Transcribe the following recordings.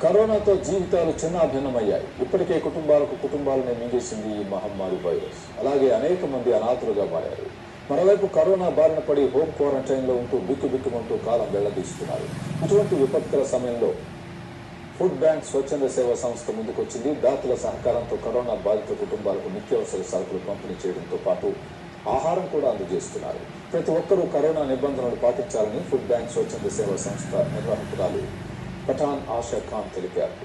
కరోనాతో జీవితాలు చిన్నాభిన్నమయ్యాయి. ఇప్పటికే కుటుంబాలను మింగేసింది ఈ మహమ్మారి వైరస్. అలాగే అనేక మంది అనాథులుగా మారారు. మరోవైపు కరోనా బారిన పడి హోమ్ క్వారంటైన్లో ఉంటూ బిక్కుబిక్కుమంటూ కాలం వెళ్లదీస్తున్నారు. ఇటువంటి విపత్కర సమయంలో ఫుడ్ బ్యాంక్ స్వచ్ఛంద సేవా సంస్థ ముందుకొచ్చింది. దాతల సహకారంతో కరోనా బాధిత కుటుంబాలకు నిత్యావసర సరుకులు పంపిణీ చేయడంతో పాటు ఆహారం కూడా అందజేస్తున్నారు. ప్రతి ఒక్కరూ కరోనా నిబంధనలు పాటించాలని ఫుడ్ బ్యాంక్ స్వచ్ఛంద సేవా సంస్థ నిర్వాహకురాలు పఠాన్ ఆశా ఖాన్ తెలిపారు.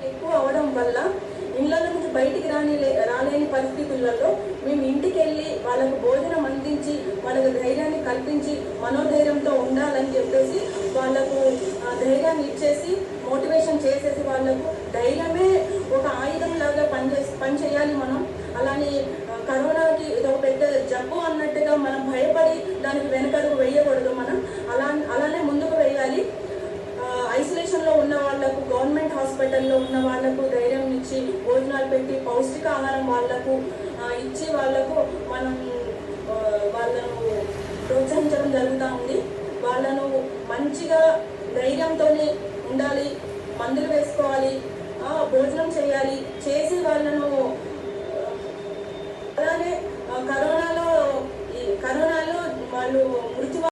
ఎక్కువ అవడం వల్ల ఇళ్ళ నుంచి బయటికి రాలేని పరిస్థితులలో మేము ఇంటికి వెళ్ళి వాళ్ళకు భోజనం అందించి వాళ్ళకు ధైర్యాన్ని కల్పించి మనోధైర్యంతో ఉండాలని చెప్పేసి వాళ్ళకు ధైర్యాన్ని ఇచ్చేసి మోటివేషన్ చేసేసి వాళ్ళకు ధైర్యమే ఒక ఆయుధం లాగా పనిచేయాలి మనం. అలానే కరోనాకి ఇది ఒక పెద్ద జబ్బు అన్నట్టుగా మనం భయపడి దానికి వెనకడుగు వేయకూడదు. మనం అలానే ముందుకు వేయాలి. ఐసోలేషన్లో ఉన్న వాళ్లకు గవర్నమెంట్ హాస్పిటల్లో ఉన్న వాళ్లకు ధైర్యం ఇచ్చి భోజనాలు పెట్టి పౌష్టికాహారం వాళ్లకు ఇచ్చి వాళ్లకు మనం వాళ్ళను ప్రోత్సహించడం జరుగుతూ ఉంది. వాళ్ళను మంచిగా ధైర్యంతోనే ఉండాలి, మందులు వేసుకోవాలి, భోజనం చేయాలి, చేసి వాళ్ళను అలానే కరోనాలో వాళ్ళు మృతి